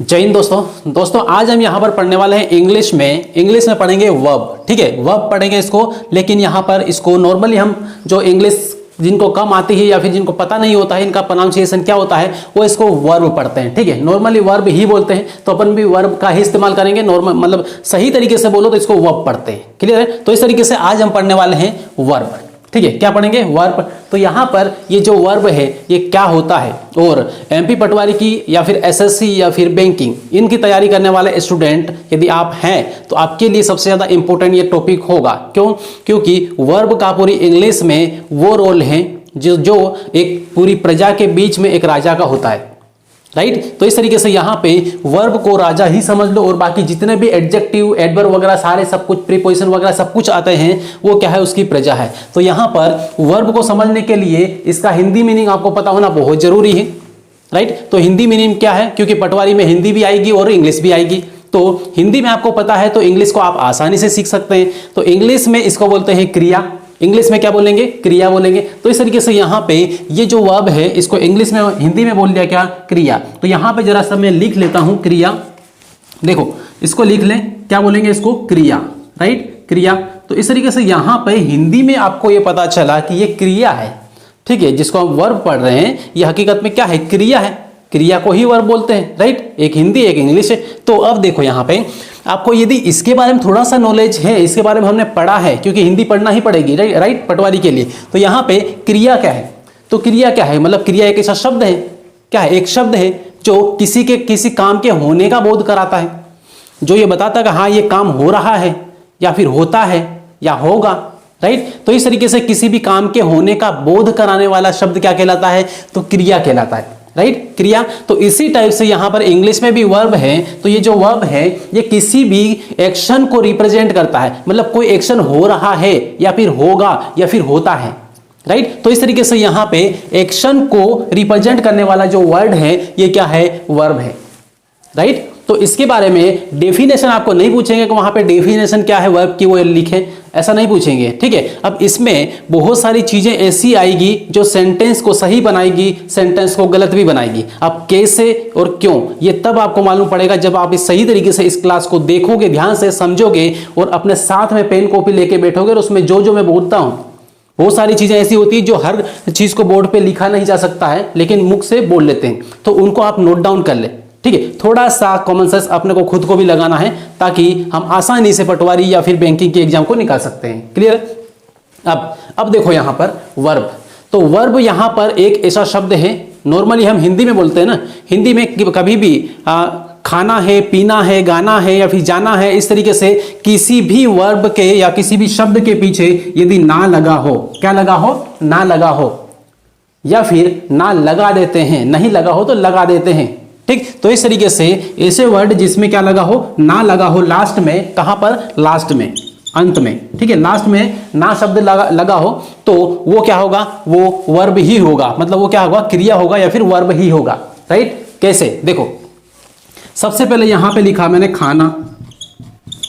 जय हिंद दोस्तों आज हम यहाँ पर पढ़ने वाले हैं इंग्लिश में पढ़ेंगे वर्ब। ठीक है, वर्ब पढ़ेंगे इसको। लेकिन यहाँ पर इसको नॉर्मली हम जो इंग्लिश जिनको कम आती है या फिर जिनको पता नहीं होता है इनका प्रोनाउंसिएशन क्या होता है वो इसको वर्ब पढ़ते हैं। ठीक है, नॉर्मली वर्ब ही बोलते हैं, तो अपन भी वर्ब का ही इस्तेमाल करेंगे। नॉर्मल मतलब सही तरीके से बोलो तो इसको वर्ब पढ़ते हैं। क्लियर है? तो इस तरीके से आज हम पढ़ने वाले हैं वर्ब। ठीक है, क्या पढ़ेंगे? वर्ब। तो यहाँ पर ये जो वर्ब है ये क्या होता है, और एमपी पटवारी की या फिर एसएससी या फिर बैंकिंग इनकी तैयारी करने वाले स्टूडेंट यदि आप हैं तो आपके लिए सबसे ज़्यादा इंपॉर्टेंट ये टॉपिक होगा। क्यों? क्योंकि वर्ब का पूरी इंग्लिश में वो रोल है जो एक पूरी प्रजा के बीच में एक राजा का होता है। राइट? तो इस तरीके से यहाँ पे वर्ब को राजा ही समझ लो, और बाकी जितने भी एडजेक्टिव, एडवर्ब वगैरह सारे सब कुछ, प्रीपोजिशन वगैरह सब कुछ आते हैं वो क्या है, उसकी प्रजा है। तो यहाँ पर वर्ब को समझने के लिए इसका हिंदी मीनिंग आपको पता होना बहुत जरूरी है। राइट? तो हिंदी मीनिंग क्या है, क्योंकि पटवारी में हिंदी भी आएगी और इंग्लिश भी आएगी। तो हिंदी में आपको पता है तो इंग्लिश को आप आसानी से सीख सकते हैं। तो इंग्लिश में इसको बोलते हैं क्रिया। इंग्लिश में क्या बोलेंगे? क्रिया बोलेंगे। तो इस तरीके से यहाँ पे ये जो वर्ब है इसको इंग्लिश में, हिंदी में बोल दिया क्या? क्रिया। तो यहाँ पे जरा सा मैं लिख लेता हूँ क्रिया। देखो इसको लिख लें, क्या बोलेंगे इसको? क्रिया। राइट? क्रिया। तो इस तरीके से यहाँ पे हिंदी में आपको ये पता चला कि ये क्रिया है। ठीक है, जिसको हम वर्ब पढ़ रहे हैं ये हकीकत में क्या है? क्रिया है। क्रिया को ही वर्ब बोलते हैं। राइट? एक हिंदी एक इंग्लिश है। तो अब देखो यहाँ पे आपको यदि इसके बारे में थोड़ा सा नॉलेज है, इसके बारे में हमने पढ़ा है, क्योंकि हिंदी पढ़ना ही पड़ेगी। राइट? पटवारी के लिए। तो यहाँ पे क्रिया क्या है? तो क्रिया क्या है, मतलब क्रिया एक ऐसा शब्द है, क्या है? एक शब्द है जो किसी काम के होने का बोध कराता है, जो ये बताता है कि हाँ ये काम हो रहा है या फिर होता है या होगा। राइट? तो इस तरीके से किसी भी काम के होने का बोध कराने वाला शब्द क्या कहलाता है? तो क्रिया कहलाता है। राइट? क्रिया। तो इसी टाइप से यहां पर इंग्लिश में भी वर्ब है। तो ये जो वर्ब है ये किसी भी एक्शन को रिप्रेजेंट करता है, मतलब कोई एक्शन हो रहा है या फिर होगा या फिर होता है। राइट? तो इस तरीके से यहां पे एक्शन को रिप्रेजेंट करने वाला जो वर्ड है ये क्या है? वर्ब है। राइट? तो इसके बारे में डेफिनेशन आपको नहीं पूछेंगे कि वहां पे डेफिनेशन क्या है वर्ब की वो लिखें, ऐसा नहीं पूछेंगे। ठीक है, अब इसमें बहुत सारी चीजें ऐसी आएगी जो सेंटेंस को सही बनाएगी, सेंटेंस को गलत भी बनाएगी। अब कैसे और क्यों ये तब आपको मालूम पड़ेगा जब आप इस सही तरीके से इस क्लास को देखोगे, ध्यान से समझोगे और अपने साथ में पेन कॉपी लेके बैठोगे और उसमें जो मैं बोलता हूं बहुत सारी चीजें ऐसी होती है जो हर चीज को बोर्ड पे लिखा नहीं जा सकता है लेकिन मुख से बोल लेते हैं, तो उनको आप नोट डाउन कर ले। ठीक है, थोड़ा सा कॉमन सेंस अपने को खुद को भी लगाना है ताकि हम आसानी से पटवारी या फिर बैंकिंग के एग्जाम को निकाल सकते हैं। क्लियर? अब देखो यहां पर वर्ब। तो वर्ब यहां पर एक ऐसा शब्द है, नॉर्मली हम हिंदी में बोलते हैं ना, हिंदी में कभी भी खाना है, पीना है, गाना है या फिर जाना है, इस तरीके से किसी भी वर्ब के या किसी भी शब्द के पीछे यदि ना लगा हो, क्या लगा हो? ना लगा हो, या फिर ना लगा देते हैं, नहीं लगा हो तो लगा देते हैं। ठीक? तो इस तरीके से ऐसे वर्ड जिसमें क्या लगा हो? ना लगा हो लास्ट में। कहां पर? लास्ट में, अंत में। ठीक है, लास्ट में ना शब्द लगा हो तो वो क्या होगा? वो वर्ब ही होगा, मतलब वो क्या होगा? क्रिया होगा या फिर वर्ब ही होगा। राइट? कैसे? देखो सबसे पहले यहां पे लिखा मैंने खाना।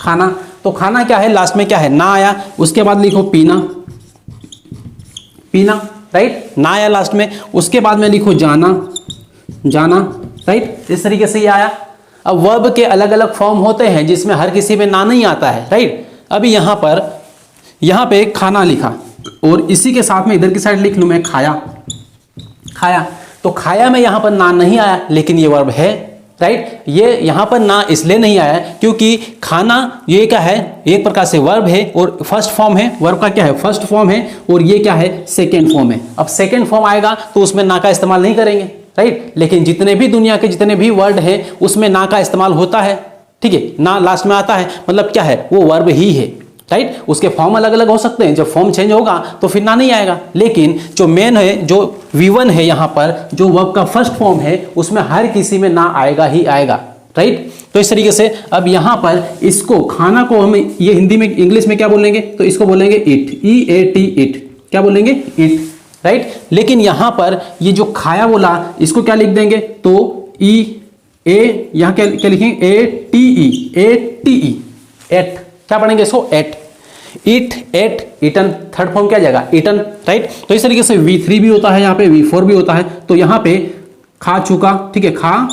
खाना, तो खाना क्या है? लास्ट में क्या है? ना आया। उसके बाद लिखो पीना। पीना। राइट? ना आया लास्ट में। उसके बाद में लिखो जाना। जाना। राइट? इस तरीके से ये आया। अब वर्ब के अलग अलग फॉर्म होते हैं जिसमें हर किसी में ना नहीं आता है। राइट? अभी यहां पे खाना लिखा और इसी के साथ में इधर की साइड लिख लूं मैं खाया। खाया, तो खाया में यहां पर ना नहीं आया लेकिन ये वर्ब है। राइट? ये यहां पर ना इसलिए नहीं आया क्योंकि खाना ये क्या है? एक प्रकार से वर्ब है और फर्स्ट फॉर्म है। वर्ब का क्या है? फर्स्ट फॉर्म है, और ये क्या है? सेकेंड फॉर्म है। अब सेकेंड फॉर्म आएगा तो उसमें ना का इस्तेमाल नहीं करेंगे। राइट? लेकिन जितने भी दुनिया के जितने भी वर्ड हैं उसमें ना का इस्तेमाल होता है। ठीक है, ना लास्ट में आता है, मतलब क्या है? वो वर्ब ही है। राइट? उसके फॉर्म अलग अलग हो सकते हैं, जब फॉर्म चेंज होगा तो फिर ना नहीं आएगा, लेकिन जो मेन है, जो V1 है यहाँ पर, जो वर्ब का फर्स्ट फॉर्म है उसमें हर किसी में ना आएगा ही आएगा। राइट? तो इस तरीके से अब यहाँ पर इसको खाना को हम ये हिंदी में, इंग्लिश में क्या बोलेंगे? तो इसको बोलेंगे इट। EAT, it. क्या बोलेंगे? इट। राइट? लेकिन यहां पर ये जो खाया बोला इसको क्या लिख देंगे? तो यहां क्या लिखेंगे? ATE। एट। क्या पढ़ेंगे इसको? Ate. Eat, ate, eaten. Third form क्या जाएगा? इटन। राइट? तो इस तरीके से V3 भी होता है, यहाँ पे V4 भी होता है। तो यहाँ पे खा चुका। ठीक है, खा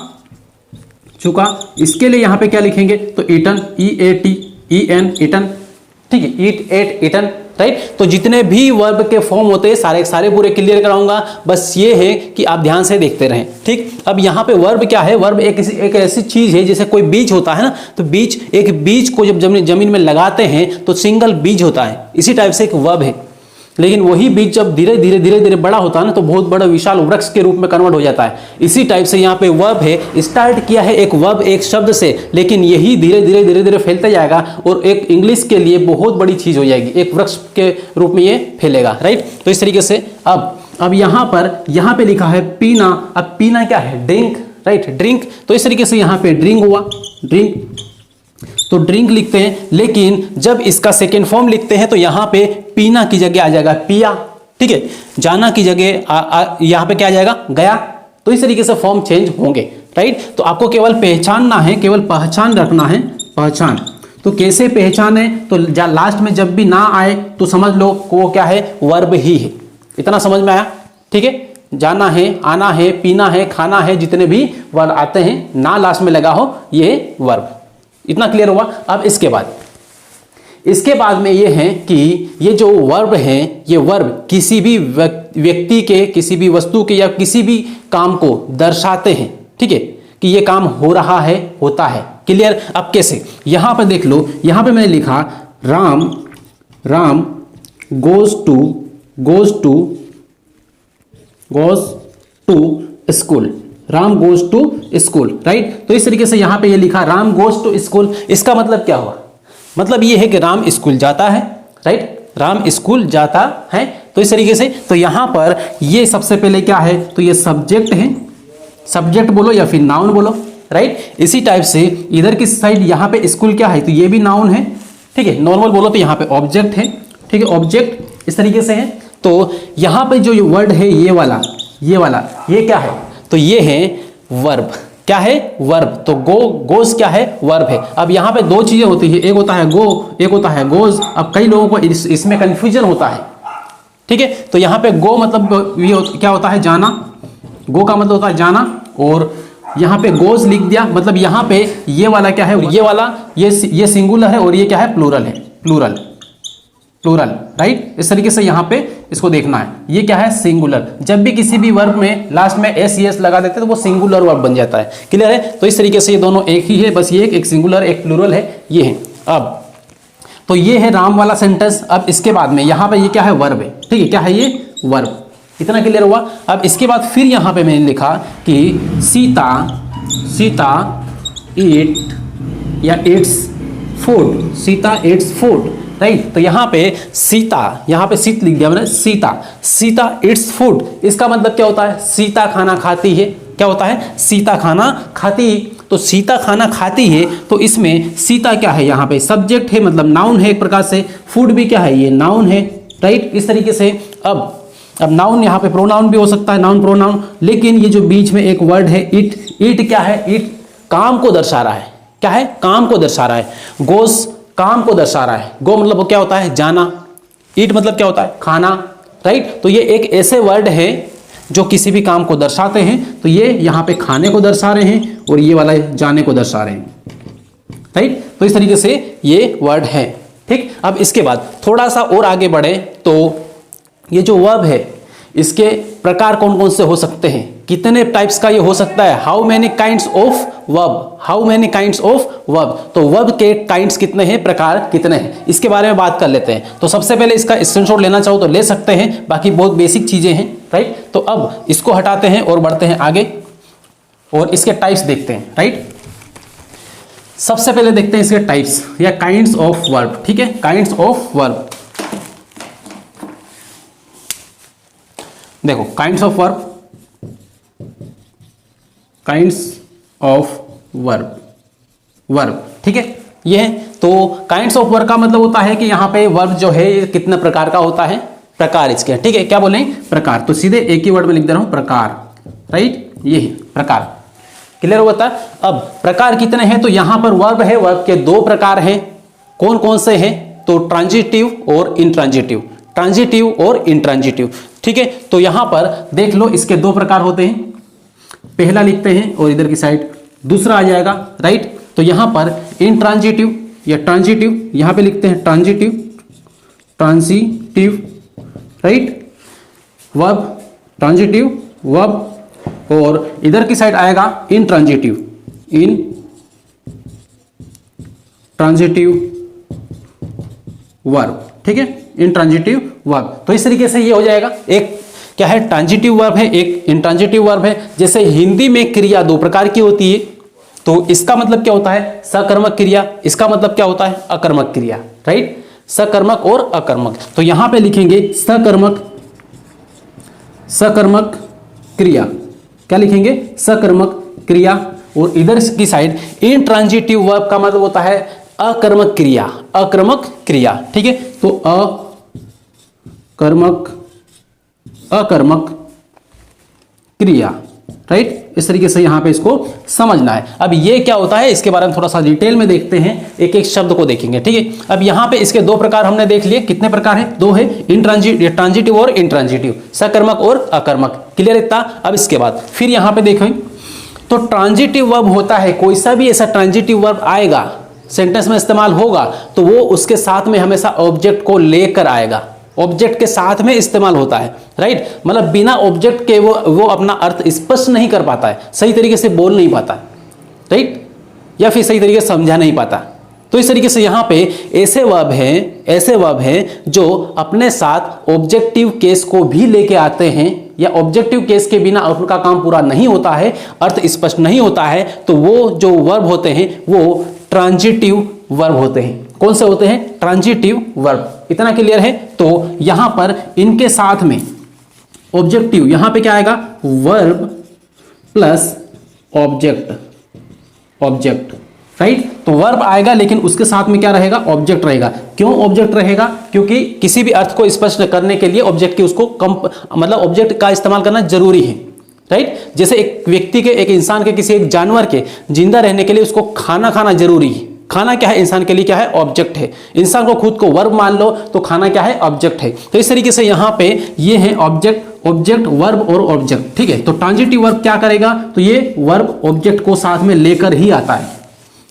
चुका। इसके लिए यहाँ पे क्या लिखेंगे, तो ईटन, EATEN, ईटन, ठीक है, ईट, एट, ईटन, राइट। तो जितने भी वर्ब के फॉर्म होते हैं सारे पूरे क्लियर कराऊंगा, बस ये है कि आप ध्यान से देखते रहें, ठीक। अब यहाँ पे वर्ब क्या है, वर्ब एक ऐसी चीज है जैसे कोई बीज होता है ना, तो एक बीज को जब जमीन में लगाते हैं तो सिंगल बीज होता है, इसी टाइप से एक वर्ब है। लेकिन वही बीज जब धीरे धीरे बड़ा होता है ना, तो बहुत बड़ा विशाल वृक्ष के रूप में कन्वर्ट हो जाता है। इसी टाइप से यहाँ पे वर्ब है, स्टार्ट किया है एक वर्ब, एक शब्द से, लेकिन यही धीरे धीरे फैलता जाएगा और एक इंग्लिश के लिए बहुत बड़ी चीज हो जाएगी, एक वृक्ष के रूप में ये फैलेगा, राइट। तो इस तरीके से अब यहाँ पे लिखा है पीना। अब पीना क्या है, ड्रिंक, राइट, ड्रिंक। तो इस तरीके से यहाँ पे ड्रिंक हुआ, ड्रिंक, तो ड्रिंक लिखते हैं, लेकिन जब इसका सेकेंड फॉर्म लिखते हैं तो यहाँ पे पीना की जगह आ जाएगा पिया, ठीक है। जाना की जगह यहाँ पे क्या आ जाएगा, गया। तो इस तरीके से फॉर्म चेंज होंगे, राइट। तो आपको केवल पहचानना है, केवल पहचान रखना है, पहचान। तो कैसे पहचाने, तो लास्ट में जब भी ना आए तो समझ लो वो क्या है, वर्ब ही है। इतना समझ में आया, ठीक है। जाना है, आना है, पीना है, खाना है, जितने भी वर्ड आते हैं ना लास्ट में लगा हो, ये वर्ब। इतना क्लियर हुआ। अब इसके बाद में ये है कि ये जो वर्ब है, ये वर्ब किसी भी व्यक्ति के, किसी भी वस्तु के या किसी भी काम को दर्शाते हैं, ठीक है, कि ये काम हो रहा है, होता है। क्लियर। अब कैसे, यहां पर देख लो, यहां पे मैंने लिखा Ram goes to school, Ram goes to school, right. तो इस तरीके से यहां पे ये लिखा राम गोज टू स्कूल। इसका मतलब क्या हुआ, मतलब ये है कि राम स्कूल जाता है, राइट, राम स्कूल जाता है। तो इस तरीके से, तो यहां पर ये सबसे पहले क्या है, तो ये सब्जेक्ट है, सब्जेक्ट बोलो या फिर नाउन बोलो, राइट। इसी टाइप से इधर की साइड यहां पे स्कूल क्या है, तो ये भी नाउन है, ठीक है। नॉर्मल बोलो तो यहां पे ऑब्जेक्ट है, ठीक है, ऑब्जेक्ट इस तरीके से है। तो यहां पे जो वर्ड है ये वाला ये क्या है, तो ये है वर्ब। क्या है, वर्ब। तो गोज क्या है, वर्ब है। अब यहाँ पे दो चीजें होती है, एक होता है गो, एक होता है गोज। अब कई लोगों को इसमें कंफ्यूजन होता है, ठीक है। तो यहाँ पे गो मतलब ये क्या होता है, जाना, गो का मतलब होता है जाना, और यहाँ पे गोज लिख दिया, मतलब यहाँ पे ये वाला क्या है, ये वाला ये सिंगुलर है और ये क्या है, प्लूरल है, प्लूरल, राइट। इस तरीके से यहाँ पे इसको देखना है, ये क्या है, सिंगुलर। जब भी किसी भी वर्ब में लास्ट में एस लगा देते हैं तो वो सिंगुलर वर्ब बन जाता है। क्लियर है। तो इस तरीके से ये दोनों एक ही है, बस ये एक सिंगुलर एक प्लूरल है, ये है। अब तो ये है राम वाला सेंटेंस। अब इसके बाद में यहाँ पे ये क्या है, वर्ब है, ठीक है, क्या है ये, वर्ब। इतना क्लियर हुआ। अब इसके बाद फिर यहाँ पे मैंने लिखा कि सीता ईट या its food, Sita its food, right. तो यहाँ पे सीत लिख दिया मैंने, सीता इट्स फूड। इसका मतलब क्या होता है, सीता खाना खाती है। क्या होता है, सीता खाना खाती। तो सीता खाना खाती है, तो इसमें सीता क्या है, यहाँ पे सब्जेक्ट है, मतलब नाउन है एक प्रकार से। फूड भी क्या है, ये नाउन है, राइट। इस तरीके से अब नाउन यहाँ पे प्रोनाउन भी हो सकता है, नाउन प्रोनाउन। लेकिन ये जो बीच में एक वर्ड है इट क्या है, इट काम को दर्शा रहा है। क्या है, काम को दर्शा रहा है। गोस काम को दर्शा रहा है। गो मतलब वो क्या होता है, जाना। ईट मतलब क्या होता है, खाना, राइट। तो ये एक ऐसे वर्ड है जो किसी भी काम को दर्शाते हैं। तो ये यहाँ पे खाने को दर्शा रहे हैं और ये वाला जाने को दर्शा रहे हैं, राइट। तो इस तरीके से ये वर्ड है, ठीक। अब इसके बाद थोड़ा सा और आगे बढ़े तो ये जो वर्ब है इसके प्रकार कौन कौन से हो सकते हैं, कितने टाइप्स का ये हो सकता है। How many kinds of verb, how many kinds of verb. तो वर्ब के काइंड्स कितने हैं, प्रकार कितने हैं, इसके बारे में बात कर लेते हैं। तो सबसे पहले इसका स्क्रीनशॉट लेना चाहो तो ले सकते हैं, बाकी बहुत बेसिक चीजें हैं, राइट। तो अब इसको हटाते हैं और बढ़ते हैं आगे और इसके टाइप्स देखते हैं, राइट। सबसे पहले देखते हैं इसके टाइप्स या काइंड्स ऑफ वर्ब, ठीक है, काइंड्स ऑफ वर्ब। देखो kinds of verb, kinds of verb, ठीक है, ये है। तो काइंड्स ऑफ वर्ब का मतलब होता है कि यहाँ पे वर्ब जो है कितने प्रकार का होता है, प्रकार इसके, ठीक है। क्या बोले, प्रकार। तो सीधे एक ही वर्ड में लिख दे रहा हूं, प्रकार, राइट। ये है प्रकार, क्लियर हुआ था। अब प्रकार कितने हैं, तो यहां पर वर्ब है, वर्ब के दो प्रकार हैं। कौन कौन से हैं, तो ट्रांजिटिव और इंट्रांजिटिव, ट्रांजिटिव और इंट्रांजिटिव, ठीक है। तो यहां पर देख लो इसके दो प्रकार होते हैं। पहला लिखते हैं और इधर की साइड दूसरा आ जाएगा, राइट। तो यहां पर इंट्रांजिटिव या ट्रांजिटिव, यहां पे लिखते हैं transitive, transitive, right, verb, transitive verb, और इधर की साइड आएगा इंट्रांजिटिव, इन ट्रांजिटिव वर्ब, ठीक है, इंट्रांजिटिव वर्ब। तो इस तरीके से ये हो जाएगा, एक क्या है ट्रांजिटिव वर्ब है, एक इंट्रांजिटिव वर्ब है। जैसे हिंदी में क्रिया दो प्रकार की होती है, तो इसका मतलब क्या होता है सकर्मक क्रिया, इसका मतलब क्या होता है अकर्मक क्रिया, राइट, सकर्मक और अकर्मक। तो यहां पे लिखेंगे सकर्मक, सकर्मक क्रिया, क्या लिखेंगे सकर्मक क्रिया, और इधर की साइड इंट्रांजिटिव वर्ब का मतलब होता है अकर्मक क्रिया, अकर्मक क्रिया, ठीक है। तो अकर्मक, अकर्मक क्रिया, राइट, इस तरीके से यहां पे इसको समझना है। अब ये क्या होता है इसके बारे में थोड़ा सा डिटेल में देखते हैं, एक एक शब्द को देखेंगे, ठीक है। अब यहां पे इसके दो प्रकार हमने देख लिए, कितने प्रकार है, दो है, ट्रांजिटिव और इंट्रांजिटिव, सकर्मक और अकर्मक, क्लियर इतना। अब इसके बाद फिर यहां पे देखें तो ट्रांजिटिव वर्ब होता है, कोई सा भी ऐसा ट्रांजिटिव वर्ब आएगा सेंटेंस में इस्तेमाल होगा तो वो उसके साथ में हमेशा ऑब्जेक्ट को लेकर आएगा, ऑब्जेक्ट के साथ में इस्तेमाल होता है, राइट। मतलब बिना ऑब्जेक्ट के वो अपना अर्थ स्पष्ट नहीं कर पाता है, सही तरीके से बोल नहीं पाता, राइट, या फिर सही तरीके से समझा नहीं पाता। तो इस तरीके से यहां पे ऐसे वर्ब हैं जो अपने साथ ऑब्जेक्टिव केस को भी लेके आते हैं, या ऑब्जेक्टिव केस के बिना उनका काम पूरा नहीं होता है, अर्थ स्पष्ट नहीं होता है, तो वो जो वर्ब होते हैं वो ट्रांजिटिव वर्ब होते हैं। कौन से होते हैं ट्रांजिटिव वर्ब, इतना क्लियर है। तो यहां पर इनके साथ में ऑब्जेक्टिव, यहां पे क्या आएगा verb plus object, object, right. तो वर्ब आएगा लेकिन उसके साथ में क्या रहेगा ऑब्जेक्ट रहेगा। क्यों ऑब्जेक्ट रहेगा, क्योंकि किसी भी अर्थ को स्पष्ट करने के लिए ऑब्जेक्ट की उसको मतलब ऑब्जेक्ट का इस्तेमाल करना जरूरी है, राइट। जैसे एक व्यक्ति के, एक इंसान के, किसी एक जानवर के जिंदा रहने के लिए उसको खाना खाना जरूरी है। खाना क्या है इंसान के लिए, क्या है ऑब्जेक्ट है। इंसान को खुद को वर्ब मान लो तो खाना क्या है ऑब्जेक्ट है। तो इस तरीके से यहां पे ये है ऑब्जेक्ट, ऑब्जेक्ट, वर्ब और ऑब्जेक्ट, ठीक है। तो ट्रांजिटिव वर्ब क्या करेगा, तो ये वर्ब ऑब्जेक्ट को साथ में लेकर ही आता है,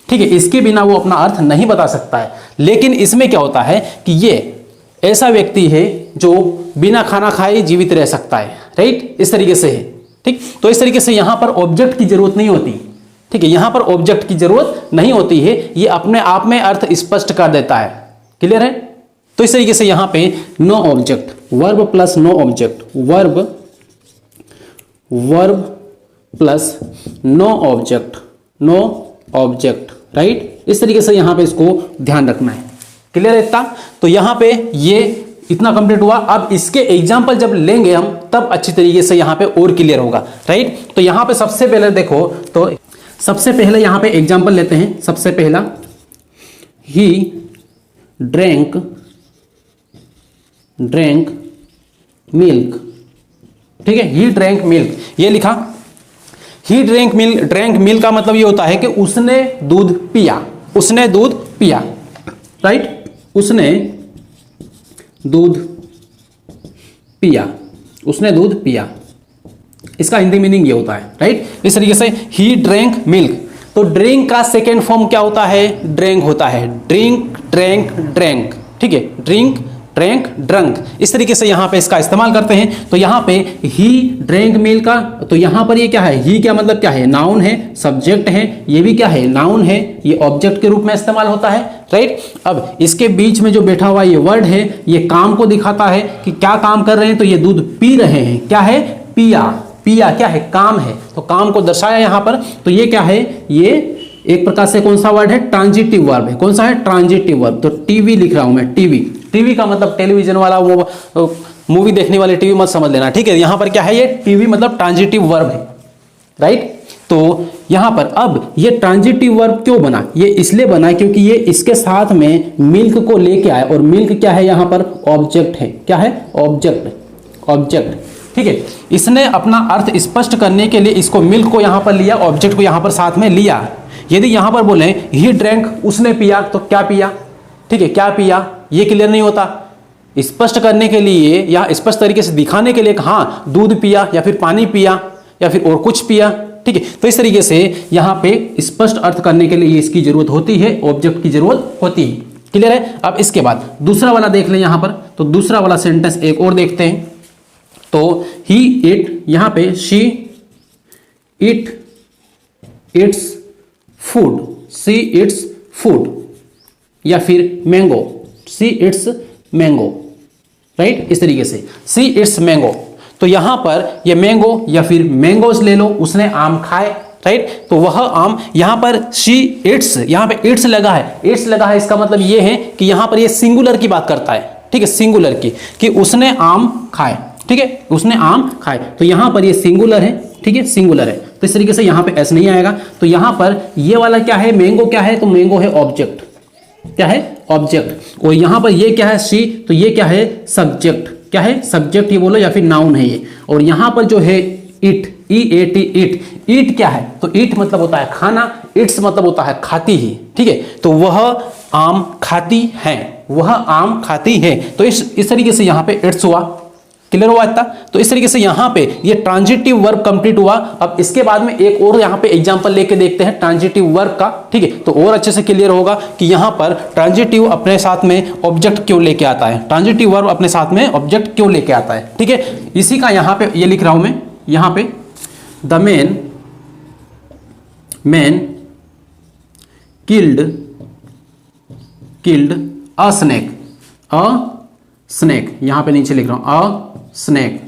ठीक है, इसके बिना वो अपना अर्थ नहीं बता सकता है। लेकिन इसमें क्या होता है कि ये ऐसा व्यक्ति है जो बिना खाना खाए जीवित रह सकता है, राइट, इस तरीके से है, ठीक। तो इस तरीके से यहां पर ऑब्जेक्ट की जरूरत नहीं होती, ठीक है, यहां पर ऑब्जेक्ट की जरूरत नहीं होती है, ये अपने आप में अर्थ स्पष्ट कर देता है, क्लियर है। तो इस तरीके से यहां पे no object, verb plus no object, verb, verb plus no object, no object, right. इस तरीके से यहां पे इसको ध्यान रखना है, क्लियर है इतना। तो यहां पे ये इतना कंप्लीट हुआ। अब इसके एग्जाम्पल जब लेंगे हम तब अच्छी तरीके से यहां पे और क्लियर होगा, राइट। तो यहां पे सबसे पहले देखो, तो सबसे पहले यहां पे एग्जाम्पल लेते हैं। सबसे पहला ही ड्रैंक, ड्रैंक मिल्क, ठीक है, ही ड्रैंक मिल्क, ये लिखा। He drank milk, drank milk का मतलब ये होता है कि उसने दूध पिया, उसने दूध पिया, राइट, उसने दूध पिया, उसने दूध पिया, इसका हिंदी मीनिंग ये होता है, राइट। इस तरीके से ही ड्रैंक मिल्क। तो ड्रिंक का सेकेंड फॉर्म क्या होता है, ड्रैंक होता है, ड्रिंक, ड्रैंक, ड्रैंक, ठीक है, ड्रिंक, ड्रैंक, ड्रंक, इस तरीके से यहां पे इसका इस्तेमाल करते हैं। तो यहां पे ही ड्रैंक मिल्क का, तो यहां पर ये क्या है, ही क्या मतलब क्या है, नाउन है, सब्जेक्ट है, ये भी क्या है नाउन है, ये ऑब्जेक्ट के रूप में इस्तेमाल होता है, राइट। अब इसके बीच में जो बैठा हुआ ये वर्ड है, ये काम को दिखाता है कि क्या काम कर रहे हैं, तो ये दूध पी रहे हैं, क्या है पिया, पिया क्या है काम है, तो काम को दर्शाया यहां पर। तो ये क्या है, ये एक प्रकार से कौन सा वर्ड है, ट्रांजिटिव वर्ब है। कौन सा है, ट्रांजिटिव वर्ब। तो टीवी लिख रहा हूं मैं, टीवी, टीवी का मतलब टेलीविजन वाला, वो मूवी देखने वाले टीवी मत समझ लेना, ठीक है। यहां पर क्या है, ये टीवी मतलब ट्रांजिटिव वर्ब है, राइट। तो यहां पर अब ये ट्रांजिटिव वर्ब क्यों बना, ये इसलिए बना क्योंकि ये इसके साथ में मिल्क को लेके आए, और मिल्क क्या है यहां पर ऑब्जेक्ट है, क्या है ऑब्जेक्ट, ऑब्जेक्ट, ठीक है। इसने अपना अर्थ स्पष्ट करने के लिए इसको मिल्क को यहां पर लिया, ऑब्जेक्ट को यहां पर साथ में लिया। यदि यहां पर बोले ही ड्रैंक, उसने पिया, तो क्या पिया, ठीक है, क्या पिया, ये क्लियर नहीं होता। स्पष्ट करने के लिए या स्पष्ट तरीके से दिखाने के लिए हाँ दूध पिया या फिर पानी पिया या फिर और कुछ पिया, ठीक है। तो इस तरीके से यहाँ पे स्पष्ट अर्थ करने के लिए इसकी जरूरत होती है, ऑब्जेक्ट की जरूरत होती है। क्लियर है। अब इसके बाद दूसरा वाला देख लें यहाँ पर, तो दूसरा वाला सेंटेंस एक और देखते हैं। तो ही इट, यहाँ पे she it its food, see its food, या फिर mango, see it's mango, right. इस तरीके से सी इट्स मैंगो, तो यहां पर ये मैंगो या फिर मैंगोज ले लो, उसने आम खाए, राइट। तो वह आम, यहां पर शी इट्स, यहां पे इट्स लगा है, इट्स लगा है, इसका मतलब ये है कि यहां पर ये सिंगुलर की बात करता है, ठीक है, सिंगुलर की, कि उसने आम खाए, ठीक है, उसने आम खाए। तो यहां पर ये सिंगुलर है, ठीक है, सिंगुलर है, तो इस तरीके से यहां पे एस नहीं आएगा। तो यहां पर ये वाला क्या है, मैंगो क्या है, तो मैंगो है ऑब्जेक्ट, क्या है, ऑब्जेक्ट। और यहां पर ये क्या है, सी, तो ये क्या है, सब्जेक्ट, क्या है, सब्जेक्ट ये बोलो या फिर नाउन है ये। और यहां पर जो है it, E A T, it, it क्या है, तो इट मतलब होता है खाना, इट्स मतलब होता है खाती ही, ठीक है। तो वह आम खाती है, वह आम खाती है, तो इस तरीके से यहां पे इट्स हुआ। क्लियर हुआ इतना। तो इस तरीके से यहां पे ये ट्रांजिटिव वर्ब कंप्लीट हुआ। अब इसके बाद में एक और यहां पे एग्जांपल लेके देखते हैं ट्रांजिटिव वर्ब का, ठीक है, तो और अच्छे से क्लियर होगा कि यहां पर ट्रांजिटिव अपने साथ में ऑब्जेक्ट क्यों लेके आता है, ट्रांजिटिव वर्ब अपने साथ में ऑब्जेक्ट क्यों लेके आता है, ठीक है। इसी का यहां पे ये लिख रहा हूं मैं, यहां पे the man killed a snake, यहां पे नीचे लिख रहा हूं अ स्नेक,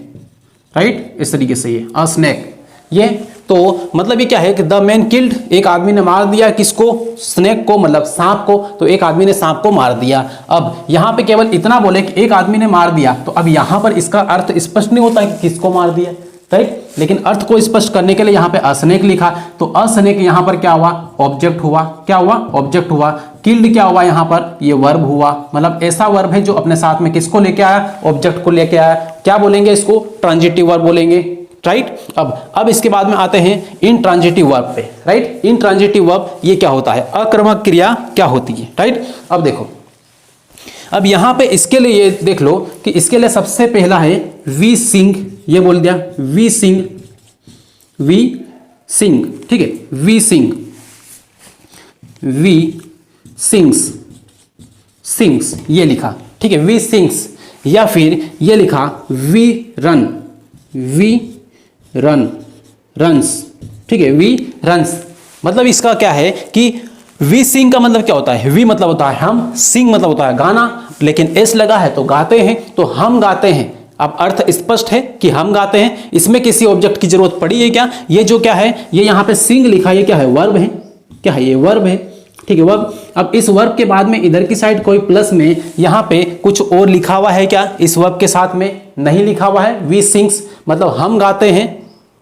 राइट। इस तरीके से ये अ स्नेक, ये तो मतलब ये क्या है कि द मैन किल्ड, एक आदमी ने मार दिया किसको, स्नेक को, मतलब सांप को। तो एक आदमी ने सांप को मार दिया। अब यहां पे केवल इतना बोले कि एक आदमी ने मार दिया, तो अब यहां पर इसका अर्थ स्पष्ट नहीं होता कि किसको मार दिया, राइट। लेकिन अर्थ को स्पष्ट करने के लिए यहां पे अस्नेक लिखा, तो अस्नेक यहां पर क्या हुआ, ऑब्जेक्ट हुआ, क्या हुआ, ऑब्जेक्ट हुआ। किल्ड क्या हुआ, यहां पर ये वर्ब हुआ, मतलब ऐसा वर्ब है जो अपने साथ में किसको लेके आया, ऑब्जेक्ट को लेके आया। क्या बोलेंगे इसको, ट्रांजिटिव वर्ब बोलेंगे, राइट। अब इसके बाद में आते हैं इन ट्रांजिटिव वर्ब पे, राइट। इन ट्रांजिटिव वर्ब ये क्या होता है, अकर्मक क्रिया क्या होती है, राइट। अब देखो, अब यहां पे इसके लिए ये देख लो कि इसके लिए सबसे पहला है वी सिंग, ये बोल दिया वी सिंग, ठीक है, वी सिंग्स ये लिखा, ठीक है, वी सिंग्स, या फिर ये लिखा वी रन्स, ठीक है, वी रन्स। मतलब इसका क्या है कि वी सिंग का मतलब क्या होता है, वी मतलब होता है हम, सिंग मतलब होता है गाना, लेकिन एस लगा है तो गाते हैं, तो हम गाते हैं। अब अर्थ स्पष्ट है कि हम गाते हैं, इसमें किसी ऑब्जेक्ट की जरूरत पड़ी है क्या, ये जो क्या है, ये यहां पे सिंग लिखा है, ये क्या है, वर्ब है, क्या है, ये वर्ब है, ठीक है, वर्ब। अब इस वर्ब के बाद में इधर की साइड कोई प्लस में यहां पे कुछ और लिखा हुआ है क्या, इस वर्ब के साथ में नहीं लिखा हुआ है, वी सिंग्स मतलब हम गाते हैं,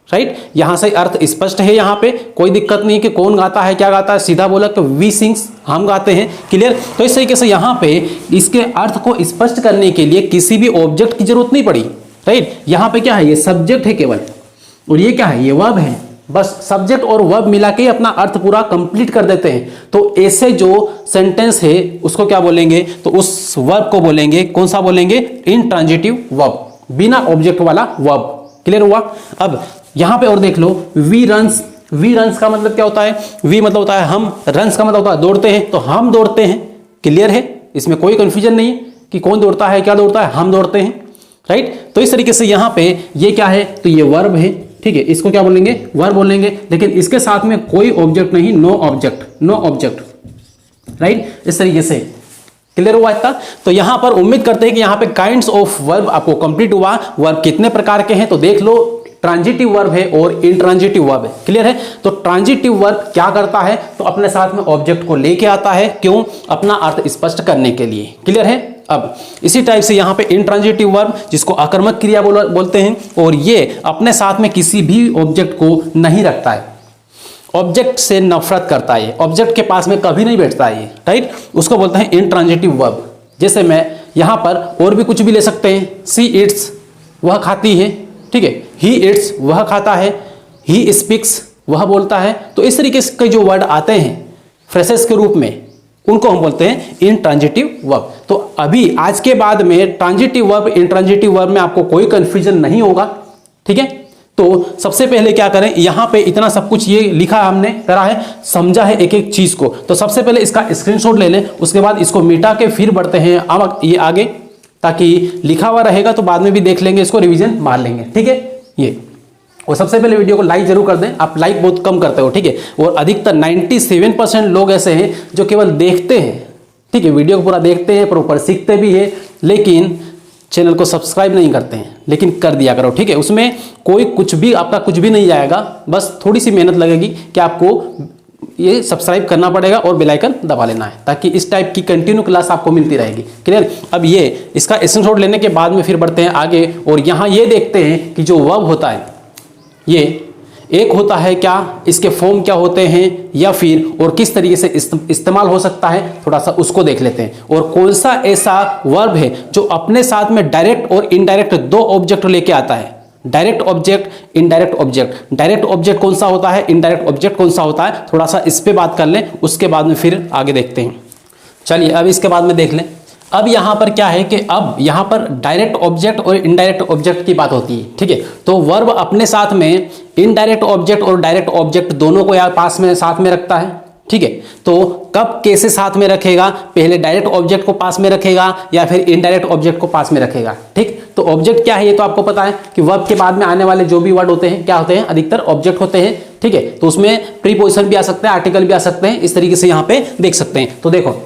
राइट। यहां से अर्थ स्पष्ट है, यहां पे कोई दिक्कत नहीं कि कौन गाता है, क्या गाता है, सीधा बोला कि वी सिंग्स, हम गाते हैं। क्लियर। तो इस तरीके से यहां पे इसके अर्थ को स्पष्ट करने के लिए किसी भी ऑब्जेक्ट की जरूरत नहीं पड़ी, राइट। यहां पे क्या है, ये सब्जेक्ट है केवल, और ये क्या है, ये वर्ब है, बस सब्जेक्ट और वर्ब मिला के अपना अर्थ पूरा कंप्लीट कर देते हैं। तो ऐसे जो सेंटेंस है उसको क्या बोलेंगे, तो उस वर्ब को बोलेंगे, कौन सा बोलेंगे, इंट्रांजिटिव वर्ब, बिना ऑब्जेक्ट वाला वर्ब। क्लियर हुआ। अब यहां पे और देख लो वी रन्स, वी रन्स का मतलब क्या होता है, वी मतलब होता है हम, रन्स का मतलब होता है दौड़ते हैं, तो हम दौड़ते हैं। क्लियर है, इसमें कोई कंफ्यूजन नहीं है कि कौन दौड़ता है, क्या दौड़ता है, हम दौड़ते हैं, राइट। तो इस तरीके से यहां पे ये क्या है, तो ये वर्ब है, ठीक है, इसको क्या बोलेंगे, वर्ब बोलेंगे, लेकिन इसके साथ में कोई ऑब्जेक्ट नहीं, नो ऑब्जेक्ट, राइट। इस तरीके से क्लियर हुआ इतना। तो यहां पर उम्मीद करते हैं कि यहां पे काइंड्स ऑफ वर्ब आपको कंप्लीट हुआ। वर्ब कितने प्रकार के हैं तो देख लो, ट्रांजिटिव वर्ब है और इंट्रांजिटिव वर्ब है। क्लियर है। तो ट्रांजिटिव वर्ब क्या करता है, तो अपने साथ में ऑब्जेक्ट को लेके आता है, क्यों, अपना अर्थ स्पष्ट करने के लिए। क्लियर है। अब इसी टाइप से यहां पे इंट्रांजिटिव वर्ब, जिसको आक्रामक क्रिया बोलते हैं, और ये अपने साथ में किसी भी ऑब्जेक्ट को नहीं रखता है, ऑब्जेक्ट से नफरत करता है, ऑब्जेक्ट के पास में कभी नहीं बैठता है, राइट, उसको बोलते हैं इंट्रांजिटिव वर्ब। जैसे मैं यहां पर और भी कुछ भी ले सकते हैं, सी इट्स, वह खाती है, ठीक है, ही इट्स, वह खाता है, ही स्पीक्स, वह बोलता है। तो इस तरीके के जो वर्ड आते हैं फ्रेसेस के रूप में, उनको हम बोलते हैं इंट्रांजिटिव वर्ब। तो अभी आज के बाद में ट्रांजिटिव वर्ब, इंट्रांजिटिव वर्ब में आपको कोई कंफ्यूजन नहीं होगा, ठीक है। तो सबसे पहले क्या करें, यहां पे इतना सब कुछ ये लिखा हमने करा है, समझा है एक एक चीज को। तो सबसे पहले इसका स्क्रीनशॉट ले लें, उसके बाद इसको मिटा के फिर बढ़ते हैं अब ये आगे, ताकि लिखा हुआ रहेगा तो बाद में भी देख लेंगे, इसको रिवीजन मार लेंगे। ठीक है, ये और सबसे पहले वीडियो को लाइक जरूर कर दें, आप लाइक बहुत कम करते हो। ठीक है, और अधिकतर 97% लोग ऐसे हैं जो केवल देखते हैं, ठीक है, वीडियो को पूरा देखते हैं, प्रॉपर सीखते भी है, लेकिन चैनल को सब्सक्राइब नहीं करते हैं। लेकिन कर दिया करो, ठीक है, उसमें कोई कुछ भी आपका कुछ भी नहीं जाएगा, बस थोड़ी सी मेहनत लगेगी कि आपको ये सब्सक्राइब करना पड़ेगा और बेल आइकन दबा लेना है, ताकि इस टाइप की कंटिन्यू क्लास आपको मिलती रहेगी। क्लियर। अब ये इसका स्क्रीनशॉट लेने के बाद में फिर बढ़ते हैं आगे, और यहाँ ये देखते हैं कि जो वर्ब होता है ये एक होता है क्या, इसके फॉर्म क्या होते हैं, या फिर और किस तरीके से इस्तेमाल हो सकता है, थोड़ा सा उसको देख लेते हैं। और कौन सा ऐसा वर्ब है जो अपने साथ में डायरेक्ट और इनडायरेक्ट दो ऑब्जेक्ट लेके आता है, direct object, indirect object. Direct object कौन सा होता है, इनडायरेक्ट ऑब्जेक्ट कौन सा होता है, थोड़ा सा इस पे बात कर लें, उसके बाद में फिर आगे देखते हैं। चलिए अब इसके बाद में देख लें। अब यहां पर क्या है कि अब यहां पर डायरेक्ट ऑब्जेक्ट और इनडायरेक्ट ऑब्जेक्ट की बात होती है। ठीक है, तो वर्ब अपने साथ में इनडायरेक्ट ऑब्जेक्ट और डायरेक्ट ऑब्जेक्ट दोनों को यार पास में साथ में रखता है। ठीक है, तो कब कैसे साथ में रखेगा, पहले डायरेक्ट ऑब्जेक्ट को पास में रखेगा या फिर इनडायरेक्ट ऑब्जेक्ट को पास में रखेगा। ठीक, तो ऑब्जेक्ट क्या है ये तो आपको पता है कि वर्ब के बाद में आने वाले जो भी वर्ड होते हैं क्या होते हैं, अधिकतर ऑब्जेक्ट होते हैं। ठीक है, तो उसमें प्रीपोजिशन भी आ सकते हैं, आर्टिकल भी आ सकते हैं, इस तरीके से यहां पे देख सकते हैं। तो देखो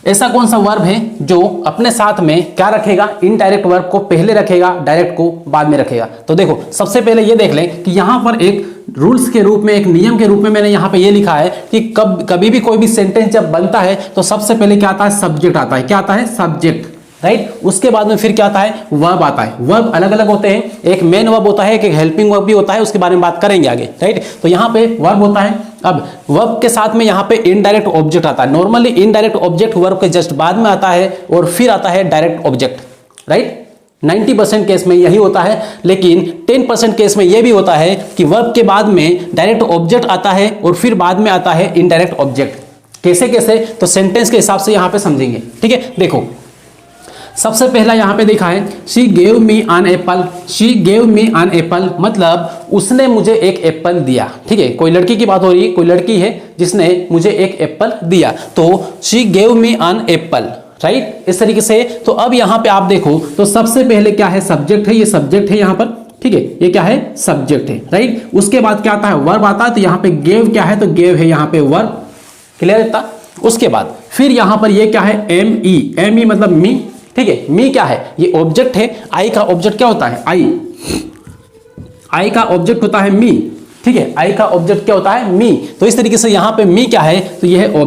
ऐसा कौन सा वर्ब है जो अपने साथ में क्या रखेगा, इनडायरेक्ट वर्ब को पहले रखेगा, डायरेक्ट को बाद में रखेगा। तो देखो सबसे पहले ये देख लें कि यहां पर एक रूल्स के रूप में, एक नियम के रूप में मैंने यहां पे ये लिखा है कि कभी भी कोई भी सेंटेंस जब बनता है तो सबसे पहले क्या आता है, सब्जेक्ट आता है। क्या आता है, सब्जेक्ट, राइट। उसके बाद में फिर क्या आता है, वर्ब आता है। वर्ब अलग अलग होते हैं, एक मेन वर्ब होता है, एक हेल्पिंग वर्ब भी होता है, उसके बारे में बात करेंगे आगे, राइट। तो यहाँ पे वर्ब होता है। अब वर्ब के साथ में यहाँ पे इनडायरेक्ट ऑब्जेक्ट आता है। नॉर्मली इनडायरेक्ट ऑब्जेक्ट वर्ब के जस्ट बाद में आता है और फिर आता है डायरेक्ट ऑब्जेक्ट, राइट। 90% केस में यही होता है, लेकिन 10% केस में यह भी होता है कि वर्ब के बाद में डायरेक्ट ऑब्जेक्ट आता है और फिर बाद में आता है इनडायरेक्ट ऑब्जेक्ट। कैसे कैसे, तो सेंटेंस के हिसाब से यहां पे समझेंगे। ठीक है, देखो सबसे पहला यहां पे देखा है, she gave me an apple. She gave me an apple मतलब उसने मुझे एक एप्पल दिया। ठीक है, कोई लड़की की बात हो रही है, कोई लड़की है जिसने मुझे एक एप्पल दिया, तो she gave me an apple, right, इस तरीके से। तो अब यहां पे आप देखो तो सबसे पहले क्या है, सब्जेक्ट है, ये सब्जेक्ट है यहां पर। ठीक है, ये क्या है, सब्जेक्ट है, राइट। उसके बाद क्या आता है, वर्ब आता है। तो यहां पे गेव क्या है, तो गेव है यहां पे वर्ब। क्लियर है। उसके बाद फिर यहां पर ये क्या है, एम ई मतलब मी। ठीक है, मी क्या है, ये ऑब्जेक्ट है। आई का ऑब्जेक्ट क्या होता है, आई का ऑब्जेक्ट होता है मी। ठीक है, आई का ऑब्जेक्ट क्या होता है, मी। तो इस तरीके से यहां पे मी क्या है, तो ये है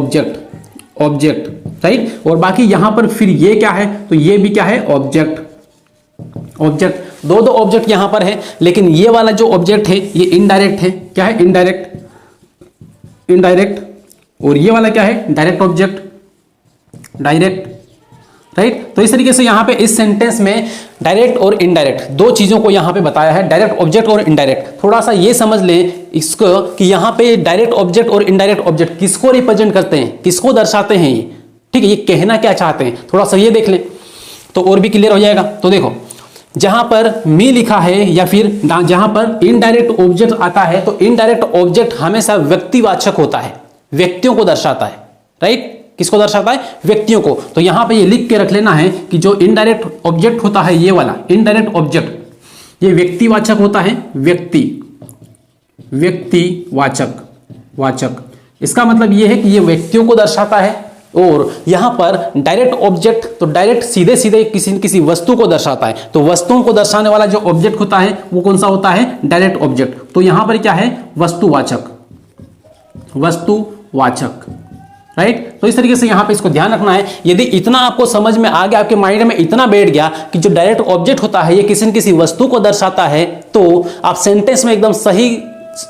ऑब्जेक्ट, राइट। और बाकी यहां पर फिर ये क्या है, तो ये भी क्या है, ऑब्जेक्ट। दो ऑब्जेक्ट यहां पर है, लेकिन ये वाला जो ऑब्जेक्ट है ये इनडायरेक्ट है। क्या है, इनडायरेक्ट। और ये वाला क्या है, डायरेक्ट ऑब्जेक्ट, डायरेक्ट, राइट। तो इस तरीके से यहां पे इस सेंटेंस में डायरेक्ट और इनडायरेक्ट दो चीजों को यहां पे बताया है, डायरेक्ट ऑब्जेक्ट और इनडायरेक्ट। थोड़ा सा ये समझ लें इसको कि यहां पे डायरेक्ट ऑब्जेक्ट और इनडायरेक्ट ऑब्जेक्ट किसको रिप्रेजेंट करते हैं, किसको दर्शाते हैं ये। ठीक है, ये कहना क्या चाहते हैं, थोड़ा सा ये देख लें तो और भी क्लियर हो जाएगा। तो देखो जहां पर मी लिखा है या फिर जहां पर इनडायरेक्ट ऑब्जेक्ट आता है, तो इनडायरेक्ट ऑब्जेक्ट हमेशा व्यक्तिवाचक होता है, व्यक्तियों को दर्शाता है, राइट। किसको दर्शाता है, व्यक्तियों को। तो यहां पे ये लिख के रख लेना है कि जो इनडायरेक्ट ऑब्जेक्ट होता है, ये वाला इनडायरेक्ट ऑब्जेक्ट ये व्यक्तिवाचक होता है, वाचक। इसका मतलब ये है कि ये व्यक्तियों को दर्शाता है। और यहां पर डायरेक्ट ऑब्जेक्ट, तो डायरेक्ट सीधे सीधे किसी वस्तु को दर्शाता है। तो वस्तुओं को दर्शाने वाला जो ऑब्जेक्ट होता है वो कौन सा होता है, डायरेक्ट ऑब्जेक्ट। तो यहां पर क्या है, वस्तुवाचक, राइट। तो इस तरीके से यहां पे इसको ध्यान रखना है। यदि इतना आपको समझ में आ गया, आपके माइंड में इतना बैठ गया कि जो डायरेक्ट ऑब्जेक्ट होता है ये किसी न किसी वस्तु को दर्शाता है, तो आप सेंटेंस में एकदम सही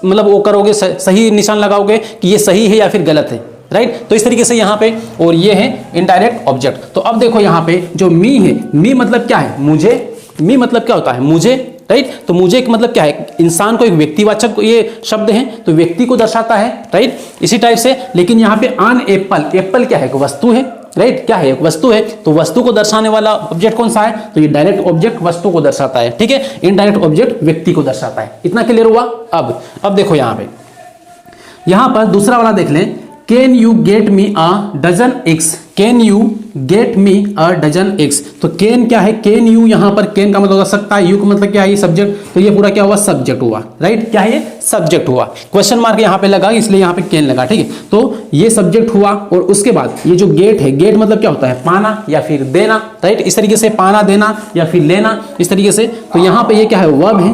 मतलब वो करोगे, सही निशान लगाओगे कि ये सही है या फिर गलत है, राइट। तो इस तरीके से यहां पे, और ये है इनडायरेक्ट ऑब्जेक्ट। तो अब देखो यहां पे जो मी है, मी मतलब क्या है, मुझे। मी मतलब क्या होता है, मुझे, राइट। तो मुझे एक मतलब क्या है, इंसान को एक व्यक्तिवाचक ये शब्द है, तो व्यक्ति को दर्शाता है, राइट, इसी टाइप से। लेकिन यहाँ पे एन एप्पल, एप्पल क्या है, वस्तु है, राइट, क्या है, एक वस्तु है, तो वस्तु को दर्शाने वाला ऑब्जेक्ट कौन सा है, तो ये डायरेक्ट ऑब्जेक्ट वस्तु को दर्शाता है, ठीक है। इनडायरेक्ट ऑब्जेक्ट व्यक्ति को दर्शाता है। इतना क्लियर हुआ। अब देखो यहां पर दूसरा वाला देख लें, can you get me a dozen eggs, can you get me a dozen eggs. तो कैन क्या है, कैन यू, यहां पर कैन का मतलब हो सकता है, यू का मतलब क्या है, ये सब्जेक्ट, तो ये पूरा क्या हुआ, सब्जेक्ट हुआ, राइट, क्या है ये, सब्जेक्ट हुआ। क्वेश्चन मार्क यहां पे लगा इसलिए यहां पे कैन लगा, ठीक है। तो ये सब्जेक्ट हुआ और उसके बाद ये जो गेट है, गेट मतलब क्या होता है, पाना या फिर देना, राइट, इस तरीके से पाना, देना या फिर लेना, इस तरीके से। तो यहां पे ये क्या है, वर्ब है,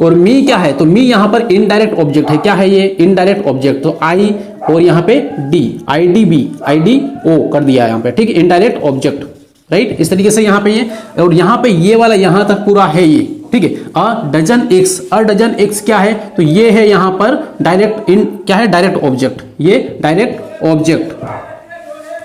और मी क्या है, तो मी यहां पर इनडायरेक्ट ऑब्जेक्ट है, क्या है ये, इनडायरेक्ट ऑब्जेक्ट, तो आई और यहां पे D, I D B, I D O कर दिया यहां पे, ठीक है, इनडायरेक्ट ऑब्जेक्ट, राइट, इस तरीके से यहां पे ये, और यहां पे ये वाला यहां तक पूरा है ये, ठीक है। A dozen eggs, a dozen eggs क्या है, तो ये है यहां पर डायरेक्ट इन, क्या है, डायरेक्ट ऑब्जेक्ट, ये डायरेक्ट ऑब्जेक्ट।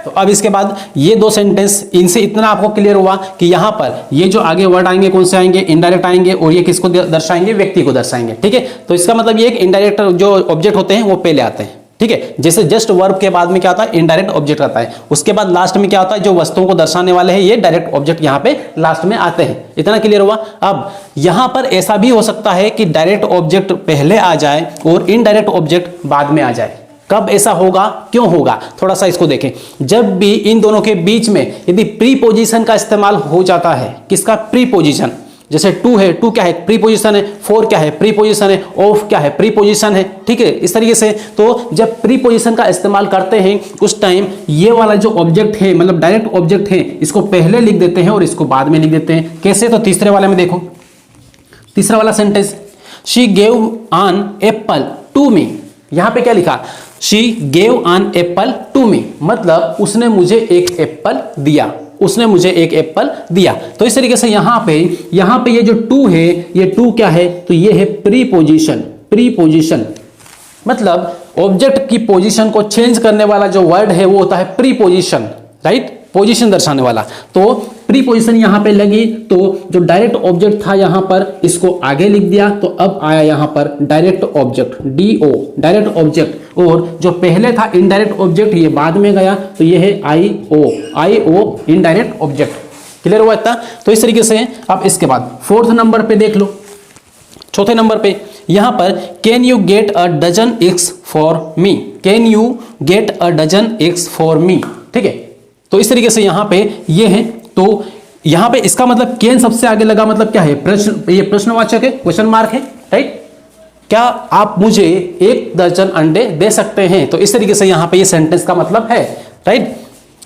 तो अब इसके बाद ये दो सेंटेंस, इनसे इतना आपको क्लियर हुआ कि यहां पर ये जो आगे वर्ड आएंगे कौन से आएंगे, इनडायरेक्ट आएंगे, और ये किसको दर्शाएंगे, व्यक्ति को दर्शाएंगे, ठीक है। तो इसका मतलब ये इनडायरेक्ट जो ऑब्जेक्ट होते हैं वो पहले आते हैं, ठीक है। जैसे जस्ट वर्ब के बाद में क्या आता है, इनडायरेक्ट ऑब्जेक्ट आता है, उसके बाद लास्ट में क्या होता है, जो वस्तुओं को दर्शाने वाले हैं ये डायरेक्ट ऑब्जेक्ट यहां पे लास्ट में आते हैं। इतना क्लियर हुआ। अब यहां पर ऐसा भी हो सकता है कि डायरेक्ट ऑब्जेक्ट पहले आ जाए और इनडायरेक्ट ऑब्जेक्ट बाद में आ जाए। कब ऐसा होगा, क्यों होगा, थोड़ा सा इसको देखें। जब भी इन दोनों के बीच में यदि प्रीपोजिशन का इस्तेमाल हो जाता है, किसका, प्रीपोजिशन, जैसे टू है, टू क्या है, प्रीपोजिशन है, फोर क्या है, प्रीपोजिशन है, ऑफ क्या है, प्रीपोजिशन है, ठीक है, इस तरीके से। तो जब प्रीपोजिशन का इस्तेमाल करते हैं उस टाइम ये वाला जो ऑब्जेक्ट है, मतलब डायरेक्ट ऑब्जेक्ट है, इसको पहले लिख देते हैं और इसको बाद में लिख देते हैं। कैसे, तो तीसरे वाले में देखो, तीसरा वाला sentence, she gave an apple to me, यहां पे क्या लिखा, she gave an apple to me, मतलब उसने मुझे एक एप्पल दिया, उसने मुझे एक एप्पल दिया। तो इस तरीके से यहां पे ये जो टू है, ये टू क्या है, तो ये है प्रीपोजिशन, प्रीपोजिशन मतलब ऑब्जेक्ट की पोजीशन को चेंज करने वाला जो वर्ड है वो होता है प्रीपोजिशन, राइट, पोजीशन दर्शाने वाला। तो प्रीपोजिशन यहां पे लगी, तो जो डायरेक्ट ऑब्जेक्ट था यहां पर इसको आगे लिख दिया, तो अब आया यहां पर direct object, DO, direct object, और जो पहले था इनडायरेक्ट ऑब्जेक्ट ये बाद में गया, तो ये है IO, IO indirect object. Clear हुआ इतना। तो इस तरीके से अब इसके बाद फोर्थ नंबर पे देख लो, चौथे नंबर पे यहां पर can you get a dozen eggs for me, can you get a dozen eggs for me, ठीक है। तो इस तरीके से यहां पे ये है, तो यहां पे इसका मतलब कैन सबसे आगे लगा, मतलब क्या है, प्रश्न, ये प्रश्नवाचक है, क्वेश्चन मार्क है, राइट, क्या आप मुझे एक दर्जन अंडे दे सकते हैं। तो इस तरीके से यहां पे ये सेंटेंस का मतलब है, राइट।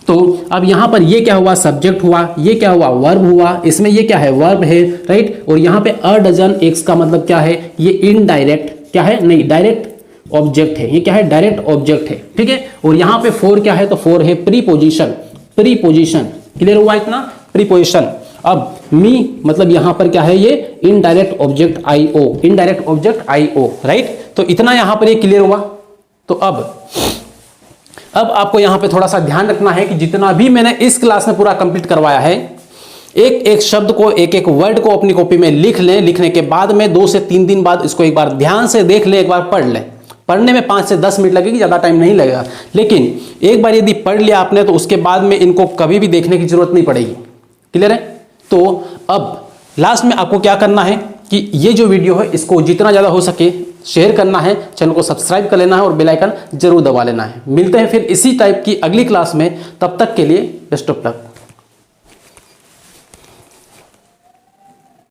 तो अब यहां पर ये क्या हुआ, सब्जेक्ट हुआ, ये क्या हुआ, वर्ब हुआ, इसमें ये क्या है, वर्ब है, राइट। और यहां पे अ डजन एग्स का मतलब क्या है, ये इनडायरेक्ट क्या है, नहीं डायरेक्ट ऑब्जेक्ट है, ये क्या है, डायरेक्ट ऑब्जेक्ट है, ठीक है। और यहां पे फोर क्या है, तो फोर है प्रीपोजिशन, प्रीपोजिशन। क्लियर हुआ इतना, प्रीपोजिशन। अब मी मतलब यहां पर क्या है, ये indirect object IO, indirect object IO, right. तो इतना यहां पर ये क्लियर हुआ। तो अब आपको यहां पे थोड़ा सा ध्यान रखना है कि जितना भी मैंने इस क्लास में पूरा कंप्लीट करवाया है, एक एक शब्द को, एक एक वर्ड को अपनी कॉपी में लिख लें, लिखने के बाद में 2 से 3 दिन बाद इसको एक बार ध्यान से देख लें, एक बार पढ़ लें। पढ़ने में 5 से 10 मिनट लगेगी, ज़्यादा टाइम नहीं लगेगा, लेकिन एक बार यदि पढ़ लिया आपने तो उसके बाद में इनको कभी भी देखने की जरूरत नहीं पड़ेगी। क्लियर है। तो अब लास्ट में आपको क्या करना है कि ये जो वीडियो है इसको जितना ज़्यादा हो सके शेयर करना है, चैनल को सब्सक्राइब कर लेना है और बेल आइकन जरूर दबा लेना है। मिलते हैं फिर इसी टाइप की अगली क्लास में, तब तक के लिए बेस्ट ऑफ लक।